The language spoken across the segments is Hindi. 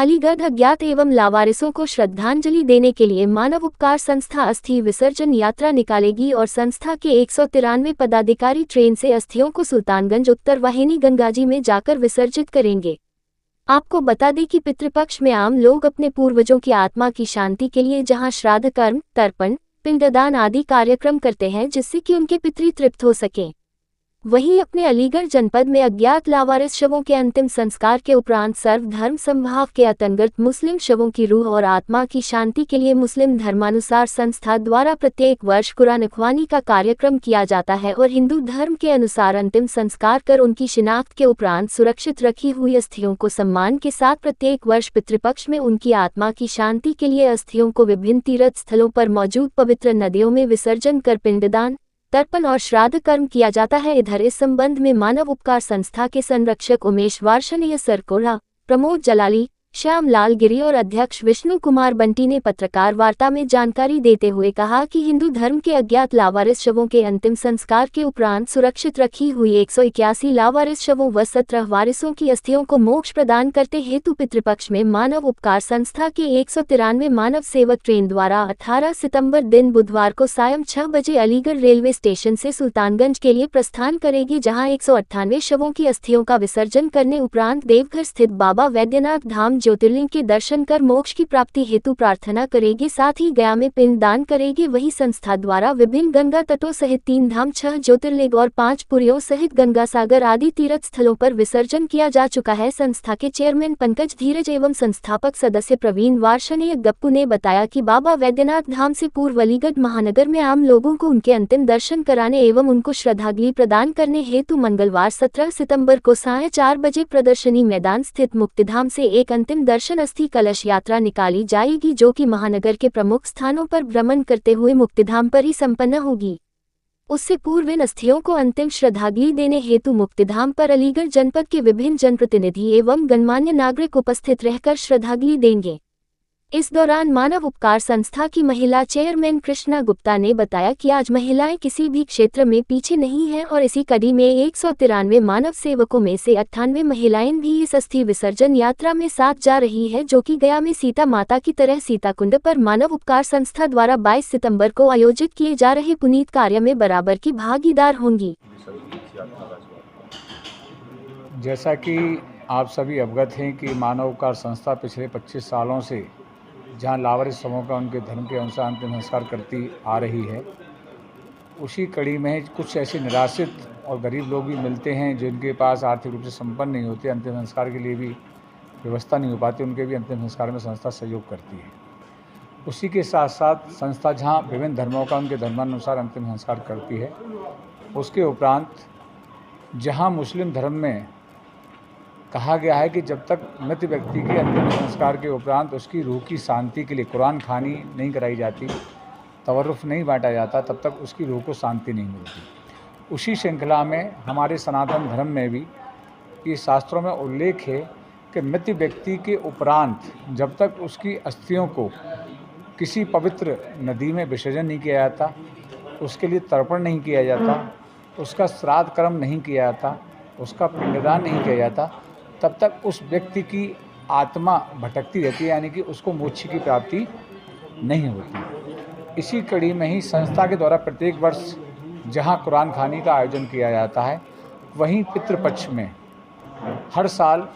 अलीगढ़ अज्ञात एवं लावारिसों को श्रद्धांजलि देने के लिए मानव उपकार संस्था अस्थि विसर्जन यात्रा निकालेगी और संस्था के 193 पदाधिकारी ट्रेन से अस्थियों को सुल्तानगंज उत्तर वाहिनी गंगाजी में जाकर विसर्जित करेंगे। आपको बता दें कि पितृपक्ष में आम लोग अपने पूर्वजों की आत्मा की शांति के लिए जहां श्राद्ध कर्म, तर्पण, पिंडदान आदि कार्यक्रम करते हैं जिससे कि उनके पितृ तृप्त हो सकें। वहीं अपने अलीगढ़ जनपद में अज्ञात लावारिस शवों के अंतिम संस्कार के उपरांत सर्वधर्म समभाव के अंतर्गत मुस्लिम शवों की रूह और आत्मा की शांति के लिए मुस्लिम धर्मानुसार संस्था द्वारा प्रत्येक वर्ष कुरान ख्वानी का कार्यक्रम किया जाता है और हिंदू धर्म के अनुसार अंतिम संस्कार कर उनकी शिनाख्त के उपरांत सुरक्षित रखी हुई अस्थियों को सम्मान के साथ प्रत्येक वर्ष पितृपक्ष में उनकी आत्मा की शांति के लिए अस्थियों को विभिन्न तीर्थ स्थलों पर मौजूद पवित्र नदियों में विसर्जन कर पिंडदान, तर्पण और श्राद्ध कर्म किया जाता है। इधर इस संबंध में मानव उपकार संस्था के संरक्षक उमेश वार्षणीय सरकोड़ा, प्रमोद जलाली, श्याम लाल गिरी और अध्यक्ष विष्णु कुमार बंटी ने पत्रकार वार्ता में जानकारी देते हुए कहा कि हिंदू धर्म के अज्ञात लावारिस शवों के अंतिम संस्कार के उपरांत सुरक्षित रखी हुई 181 लावारिस शवों व 17 वारिसों की अस्थियों को मोक्ष प्रदान करते हेतु पितृपक्ष में मानव उपकार संस्था के 193 मानव सेवक ट्रेन द्वारा 18 सितंबर दिन बुधवार को सायं 6 बजे अलीगढ़ रेलवे स्टेशन से सुल्तानगंज के लिए प्रस्थान करेगी, जहां 198 शवों की अस्थियों का विसर्जन करने उपरांत देवघर स्थित बाबा वैद्यनाथ धाम ज्योतिर्लिंग के दर्शन कर मोक्ष की प्राप्ति हेतु प्रार्थना करेगी। साथ ही गया में पिंड दान करेगी। वही संस्था द्वारा विभिन्न गंगा तटों सहित 3 धाम, 6 ज्योतिर्लिंग और 5 पुरियों सहित गंगा सागर आदि तीर्थ स्थलों पर विसर्जन किया जा चुका है। संस्था के चेयरमैन पंकज धीरज एवं संस्थापक सदस्य प्रवीण वार्षणीय गप्पू ने बताया कि बाबा वैद्यनाथ धाम से पूर्व अलीगढ़ महानगर में आम लोगों को उनके अंतिम दर्शन कराने एवं उनको श्रद्धांजलि प्रदान करने हेतु मंगलवार 17 सितंबर को सायं 4 बजे प्रदर्शनी मैदान स्थित मुक्तिधाम से एक अंतिम दर्शन अस्थि कलश यात्रा निकाली जाएगी, जो कि महानगर के प्रमुख स्थानों पर भ्रमण करते हुए मुक्तिधाम पर ही संपन्न होगी। उससे पूर्व इन अस्थियों को अंतिम श्रद्धांजलि देने हेतु मुक्तिधाम पर अलीगढ़ जनपद के विभिन्न जनप्रतिनिधि एवं गणमान्य नागरिक उपस्थित रहकर श्रद्धांजलि देंगे। इस दौरान मानव उपकार संस्था की महिला चेयरमैन कृष्णा गुप्ता ने बताया कि आज महिलाएं किसी भी क्षेत्र में पीछे नहीं हैं और इसी कड़ी में 193 मानव सेवकों में से 98 महिलाएं भी इस अस्थि विसर्जन यात्रा में साथ जा रही है, जो कि गया में सीता माता की तरह सीताकुंड पर मानव उपकार संस्था द्वारा 22 सितंबर को आयोजित किए जा रहे पुनीत कार्य में बराबर की भागीदार होंगी। जैसा कि आप सभी अवगत हैं कि मानव उपकार संस्था पिछले 25 सालों से जहाँ लावारिस शवों का उनके धर्म के अनुसार अंतिम संस्कार करती आ रही है, उसी कड़ी में कुछ ऐसे निराश्रित और गरीब लोग भी मिलते हैं जिनके पास आर्थिक रूप से संपन्न नहीं होते, अंतिम संस्कार के लिए भी व्यवस्था नहीं हो पाती, उनके भी अंतिम संस्कार में संस्था सहयोग करती है। उसी के साथ साथ संस्था जहाँ विभिन्न धर्मों का उनके धर्मानुसार अंतिम संस्कार करती है, उसके उपरांत जहाँ मुस्लिम धर्म में कहा गया है कि जब तक मृत व्यक्ति के अंतिम संस्कार के उपरांत उसकी रूह की शांति के लिए कुरान खानी नहीं कराई जाती, तवरुफ़ नहीं बांटा जाता, तब तक उसकी रूह को शांति नहीं मिलती। उसी श्रृंखला में हमारे सनातन धर्म में भी ये शास्त्रों में उल्लेख है कि मृत व्यक्ति के उपरांत जब तक उसकी अस्थियों को किसी पवित्र नदी में विसर्जन नहीं किया जाता, उसके लिए तर्पण नहीं किया जाता, उसका श्राद्ध कर्म नहीं किया जाता, उसका पिंडदान नहीं किया जाता, तब तक उस व्यक्ति की आत्मा भटकती रहती है, यानी कि उसको मोक्ष की प्राप्ति नहीं होती। इसी कड़ी में ही संस्था के द्वारा प्रत्येक वर्ष जहां कुरान खानी का आयोजन किया जाता है, वहीं पितृपक्ष में हर साल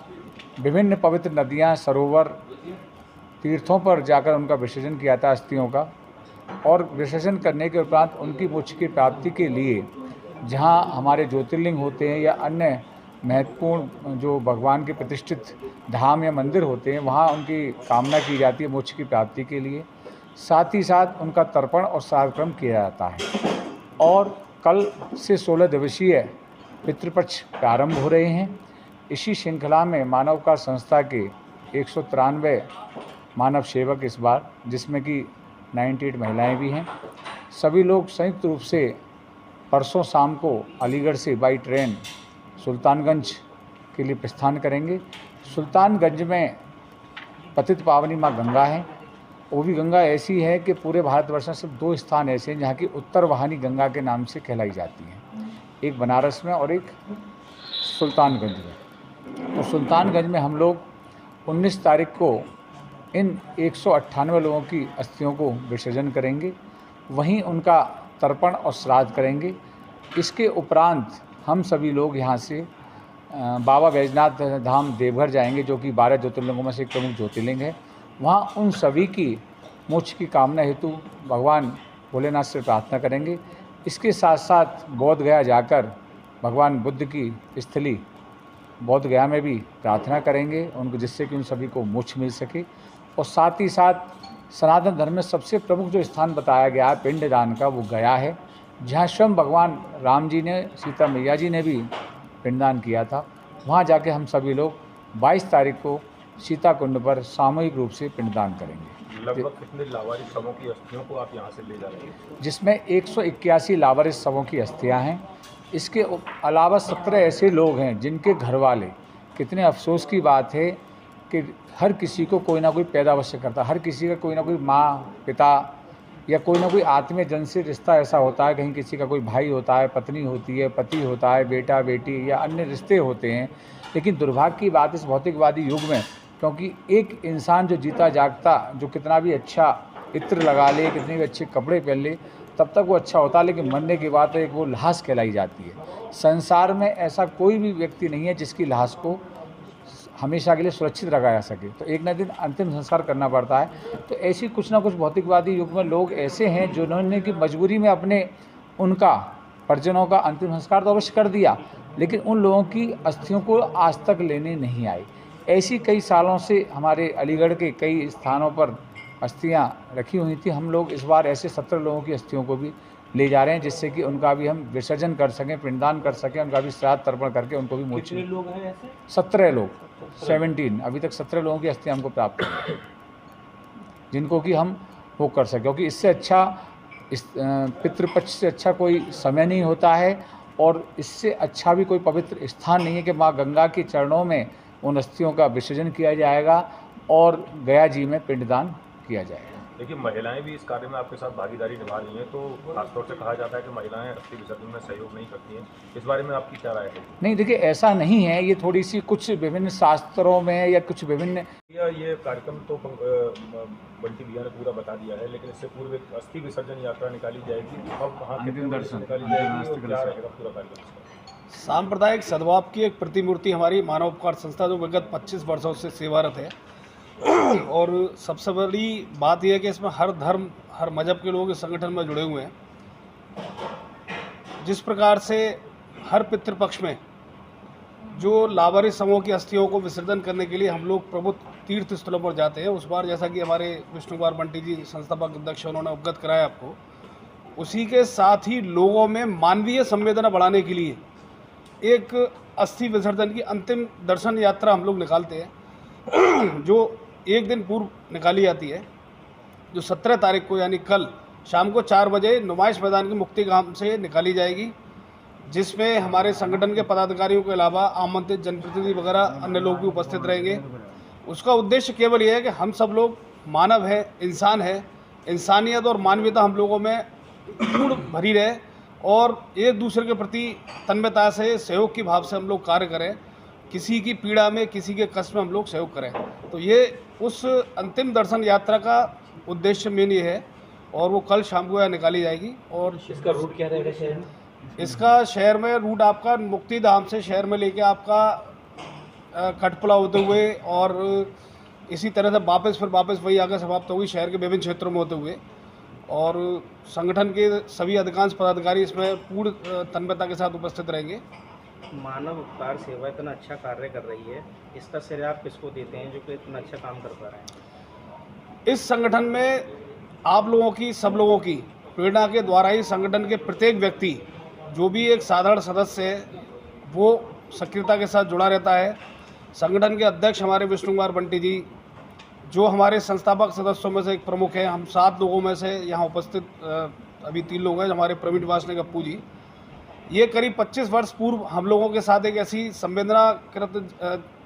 विभिन्न पवित्र नदियां, सरोवर, तीर्थों पर जाकर उनका विसर्जन किया जाता है अस्थियों का, और विसर्जन करने के उपरांत उनकी मोक्ष की प्राप्ति के लिए जहाँ हमारे ज्योतिर्लिंग होते हैं या अन्य महत्वपूर्ण जो भगवान के प्रतिष्ठित धाम या मंदिर होते हैं, वहाँ उनकी कामना की जाती है मोक्ष की प्राप्ति के लिए। साथ ही साथ उनका तर्पण और श्राद्ध कर्म किया जाता है। और कल से 16 दिवसीय पितृपक्ष प्रारंभ हो रहे हैं। इसी श्रृंखला में मानव उपकार संस्था के 193 मानव सेवक इस बार, जिसमें कि 98 महिलाएं भी हैं, सभी लोग संयुक्त रूप से परसों शाम को अलीगढ़ से बाई ट्रेन सुल्तानगंज के लिए प्रस्थान करेंगे। सुल्तानगंज में पतित पावनी माँ गंगा है। वो भी गंगा ऐसी है कि पूरे भारतवर्ष में सिर्फ 2 स्थान ऐसे हैं जहाँ की उत्तर वाहिनी गंगा के नाम से कहलाई जाती है, एक बनारस में और एक सुल्तानगंज में। तो सुल्तानगंज में हम लोग 19 तारीख को इन 198 लोगों की अस्थियों को विसर्जन करेंगे, वहीं उनका तर्पण और श्राद्ध करेंगे। इसके उपरांत हम सभी लोग यहाँ से बाबा बैजनाथ धाम देवघर जाएंगे, जो कि 12 ज्योतिर्लिंगों में से एक प्रमुख ज्योतिर्लिंग है। वहाँ उन सभी की मोक्ष की कामना हेतु भगवान भोलेनाथ से प्रार्थना करेंगे। इसके साथ साथ बोध गया जाकर भगवान बुद्ध की स्थली बोध गया में भी प्रार्थना करेंगे उनको, जिससे कि उन सभी को मोक्ष मिल सके। और साथ ही साथ सनातन धर्म में सबसे प्रमुख जो स्थान बताया गया है पिंडदान का, वो गया है, जहाँ स्वयं भगवान राम जी ने, सीता मैया जी ने भी पिंडदान किया था। वहाँ जाके हम सभी लोग 22 तारीख को सीता कुंड पर सामूहिक रूप से पिंडदान करेंगे। लगभग कितने लावारिस शवों की अस्थियों को आप यहाँ से ले जा रहे हैं? जिसमें 181 लावारिस शवों की अस्थियाँ हैं। इसके अलावा 17 ऐसे लोग हैं जिनके घर वाले, कितने अफसोस की बात है कि हर किसी को कोई ना कोई पैदा अवश्य करता है, हर किसी का कोई ना कोई माँ पिता या कोई ना कोई आत्मीय जन से रिश्ता ऐसा होता है, कहीं किसी का कोई भाई होता है, पत्नी होती है, पति होता है, बेटा बेटी या अन्य रिश्ते होते हैं। लेकिन दुर्भाग्य की बात इस भौतिकवादी युग में, क्योंकि एक इंसान जो जीता जागता, जो कितना भी अच्छा इत्र लगा ले, कितने भी अच्छे कपड़े पहन ले, तब तक वो अच्छा होता है, लेकिन मरने के बाद एक वो लाश कहलाई जाती है। संसार में ऐसा कोई भी व्यक्ति नहीं है जिसकी लाश को हमेशा के लिए सुरक्षित रखा जा सके, तो एक न दिन अंतिम संस्कार करना पड़ता है। तो ऐसी कुछ ना कुछ भौतिकवादी युग में लोग ऐसे हैं जिन्होंने की मजबूरी में अपने उनका परिजनों का अंतिम संस्कार तो अवश्य कर दिया, लेकिन उन लोगों की अस्थियों को आज तक लेने नहीं आए। ऐसी कई सालों से हमारे अलीगढ़ के कई स्थानों पर अस्थियां रखी हुई थी। हम लोग इस बार ऐसे 17 लोगों की अस्थियों को भी ले जा रहे हैं, जिससे कि उनका भी हम विसर्जन कर सकें, पिंडदान कर सकें, उनका भी श्राद्ध तर्पण करके उनको भी मोक्ष। कितने लोग हैं ऐसे? 17 लोग, 17 अभी तक 17 लोगों की अस्थियां हमको प्राप्त हुई, जिनको कि हम वो कर सकें, क्योंकि इससे अच्छा, इस पितृपक्ष से अच्छा कोई समय नहीं होता है, और इससे अच्छा भी कोई पवित्र स्थान नहीं है कि माँ गंगा के चरणों में उन अस्थियों का विसर्जन किया जाएगा और गया जी में पिंडदान किया जाएगा। देखिए, महिलाएं भी इस कार्य में आपके साथ भागीदारी निभा रही हैं, तो खासतौर से कहा जाता है कि महिलाएं अस्थि विसर्जन में सहयोग नहीं करती हैं। इस बारे में आपकी क्या राय है? नहीं, देखिए ऐसा नहीं है, ये थोड़ी सी कुछ विभिन्न शास्त्रों में या कुछ विभिन्न ये कार्यक्रम तो बंटी भैया ने पूरा बता दिया है, लेकिन इससे पूर्व एक अस्थि विसर्जन यात्रा निकाली जाएगी, अब वहाँ अंतिम दर्शन निकाली जाएगी और क्या रहेगा पूरा कार्यक्रम? सांप्रदायिक सद्भाव की एक प्रतिमूर्ति हमारी मानव उपकार संस्था जो विगत 25 वर्षों से सेवारत है, और सबसे बड़ी बात यह है कि इसमें हर धर्म, हर मजहब के लोग इस संगठन में जुड़े हुए हैं। जिस प्रकार से हर पितृपक्ष में जो लावारिस समूह की अस्थियों को विसर्जन करने के लिए हम लोग प्रमुख तीर्थ स्थलों पर जाते हैं, उस बार जैसा कि हमारे विष्णु कुमार बंटी जी संस्थापक अध्यक्ष उन्होंने अवगत कराया आपको, उसी के साथ ही लोगों में मानवीय संवेदना बढ़ाने के लिए एक अस्थि विसर्जन की अंतिम दर्शन यात्रा हम लोग निकालते हैं, जो एक दिन पूर्व निकाली जाती है, जो 17 तारीख को यानी कल शाम को 4 बजे नुमाइश मैदान की मुक्ति गांव से निकाली जाएगी, जिसमें हमारे संगठन के पदाधिकारियों के अलावा आमंत्रित जनप्रतिनिधि वगैरह अन्य लोग भी उपस्थित रहेंगे। उसका उद्देश्य केवल यह है कि हम सब लोग मानव है, इंसान है, इंसानियत और मानवीयता हम लोगों में पूर्ण भरी रहे और एक दूसरे के प्रति तन्मयता से, सहयोग की भाव से हम लोग कार्य करें, किसी की पीड़ा में, किसी के कष्ट में हम लोग सहयोग करें। तो ये उस अंतिम दर्शन यात्रा का उद्देश्य मेन ये है, और वो कल शाम को यहाँ निकाली जाएगी। और इसका रूट क्या रहेगा शहर में? इसका शहर में रूट आपका मुक्ति धाम से शहर में लेके आपका कटपुला होते हुए और इसी तरह से वापस वही आगे समाप्त होगी शहर के विभिन्न क्षेत्रों में होते हुए। और संगठन के सभी अधिकांश पदाधिकारी इसमें पूर्ण तन्मयता के साथ उपस्थित रहेंगे। मानव उपकार सेवा इतना अच्छा कार्य कर रही है, इसका श्रेय आप किसको देते हैं जो कि इतना अच्छा काम कर पा रहे हैं? इस संगठन में आप लोगों की, सब लोगों की प्रेरणा के द्वारा ही संगठन के प्रत्येक व्यक्ति, जो भी एक साधारण सदस्य है, वो सक्रियता के साथ जुड़ा रहता है। संगठन के अध्यक्ष हमारे विष्णु कुमार बंटी जी, जो हमारे संस्थापक सदस्यों में से एक प्रमुख हैं, हम 7 लोगों में से यहाँ उपस्थित अभी 3 लोग हैं, हमारे प्रवीण वासने गप्पू जी। ये करीब 25 वर्ष पूर्व हम लोगों के साथ एक ऐसी संवेदनाकृत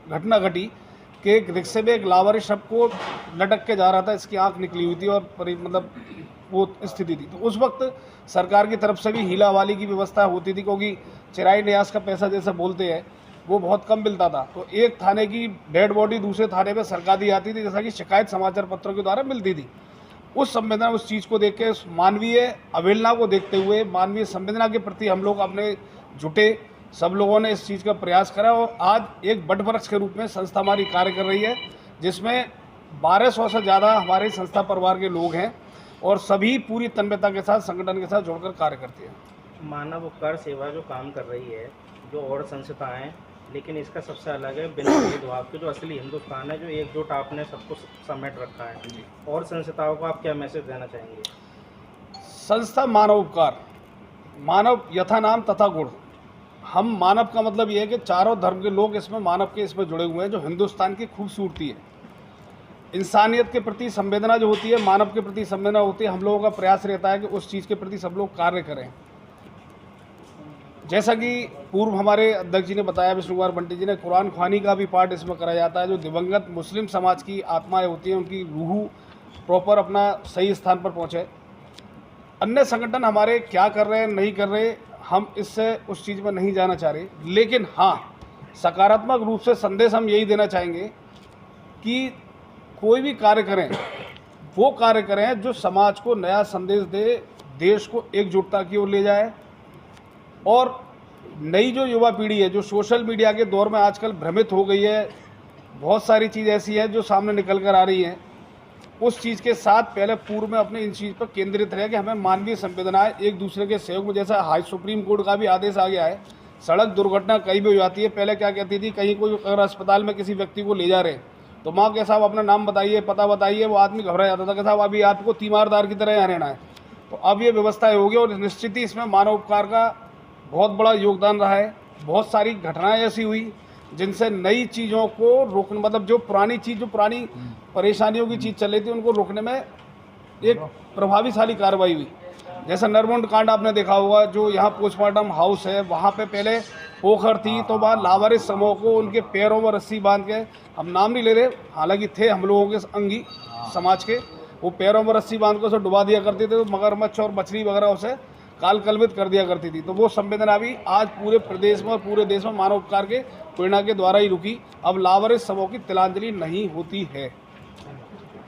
घटना घटी कि एक रिक्शे में एक लावारिस शव को लटक के जा रहा था, इसकी आंख निकली हुई थी और मतलब वो स्थिति थी। तो उस वक्त सरकार की तरफ से भी हीला वाली की व्यवस्था होती थी, क्योंकि चिराई न्यास का पैसा जैसे बोलते हैं, वो बहुत कम मिलता था। तो एक थाने की डेड बॉडी दूसरे थाने में सरका दी जाती थी, जैसा कि शिकायत समाचार पत्रों के द्वारा मिलती थी। उस संवेदना, उस चीज़ को देख के, उस मानवीय अवहेलना को देखते हुए, मानवीय संवेदना के प्रति हम लोग अपने जुटे, सब लोगों ने इस चीज़ का प्रयास करा और आज एक बटवृक्ष के रूप में संस्था हमारी कार्य कर रही है, जिसमें 1200 से ज़्यादा हमारे संस्था परिवार के लोग हैं और सभी पूरी तन्मयता के साथ संगठन के साथ जुड़कर कार्य करते हैं। मानव उपकार सेवा जो काम कर रही है, जो और संस्थाएं हैं, लेकिन इसका सबसे अलग है बिना भेदभाव के, जो असली हिंदुस्तान है, जो एकजुट आपने सबको समेट रखा है। और संस्थाओं को आप क्या मैसेज देना चाहेंगे? संस्था मानव उपकार, मानव यथा नाम तथा गुण। हम मानव का मतलब ये है कि चारों धर्म के लोग इसमें मानव के इसमें जुड़े हुए हैं, जो हिंदुस्तान की खूबसूरती है। इंसानियत के प्रति संवेदना जो होती है, मानव के प्रति संवेदना होती है, हम लोगों का प्रयास रहता है कि उस चीज़ के प्रति सब लोग कार्य करें। जैसा कि पूर्व हमारे अध्यक्ष जी ने बताया, विष्णु कुमार बंटी जी ने, कुरान ख्वानी का भी पाठ इसमें कराया जाता है। जो दिवंगत मुस्लिम समाज की आत्माएं होती हैं, उनकी रूह प्रॉपर अपना सही स्थान पर पहुँचे। अन्य संगठन हमारे क्या कर रहे हैं, नहीं कर रहे, हम इससे उस चीज़ में नहीं जाना चाह रहे, लेकिन हाँ, सकारात्मक रूप से संदेश हम यही देना चाहेंगे कि कोई भी कार्य करें, वो कार्य करें जो समाज को नया संदेश दे, देश को एकजुटता की ओर ले जाए। और नई जो युवा पीढ़ी है, जो सोशल मीडिया के दौर में आजकल भ्रमित हो गई है, बहुत सारी चीज़ ऐसी है जो सामने निकल कर आ रही हैं, उस चीज़ के साथ पहले पूर्व में अपने इन चीज़ पर केंद्रित रहे कि हमें मानवीय संवेदनाएं, एक दूसरे के सहयोग में, जैसा हाई सुप्रीम कोर्ट का भी आदेश आ गया है, सड़क दुर्घटना कहीं भी हो जाती है। पहले क्या कहती थी, कहीं कोई अगर अस्पताल में किसी व्यक्ति को ले जा रहे हैं तो माँ के साहब अपना नाम बताइए, पता बताइए, वो आदमी घबरा जाता था कि साहब अभी आपको तीमारदार की तरह यहाँ रहना है। तो अब ये व्यवस्था होगी और निश्चित ही इसमें मानव उपकार का बहुत बड़ा योगदान रहा है। बहुत सारी घटनाएं ऐसी हुई जिनसे नई चीज़ों को रोकने, मतलब जो पुरानी चीज़, जो पुरानी परेशानियों की चीज़ चल रही थी, उनको रोकने में एक प्रभावशाली कार्रवाई हुई। जैसा नरमुंड कांड आपने देखा होगा, जो यहाँ पोस्टमार्टम हाउस है, वहाँ पे पहले पोखर थी, तो वहाँ लावारिस समूह को उनके पैरों में रस्सी बांध के, हम नाम नहीं ले रहे, हालांकि थे हम लोगों के अंगी समाज के, वो पैरों में रस्सी बांध कर उसे डुबा दिया करते थे, तो मगरमच्छ और मछली वगैरह उसे काल कलवित कर दिया करती थी। तो वो संवेदना भी आज पूरे प्रदेश में और पूरे देश में मानव उपकार के प्रेरणा के द्वारा ही रुकी। अब लावारिस समूह की तिलांजलि नहीं होती है।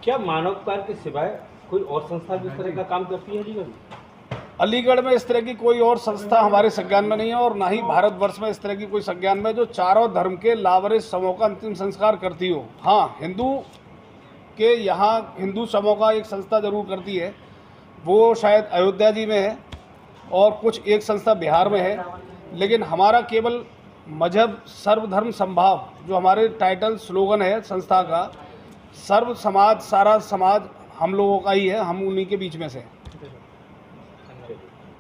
क्या मानव उपकार के सिवाय कोई और संस्था भी इस तरह का काम करती है? जी, अलीगढ़ में इस तरह की कोई और संस्था हमारे संज्ञान में नहीं है और ना ही भारतवर्ष में इस तरह की कोई संज्ञान में जो चारों धर्म के लावारिस समूह का अंतिम संस्कार करती हो। हाँ, हिंदू के यहाँ हिंदू समूह का एक संस्था जरूर करती है, वो शायद अयोध्या जी में है और कुछ एक संस्था बिहार में है। लेकिन हमारा केवल मजहब सर्वधर्म संभाव, जो हमारे टाइटल स्लोगन है संस्था का, सर्व समाज, सारा समाज हम लोगों का ही है, हम उन्हीं के बीच में से।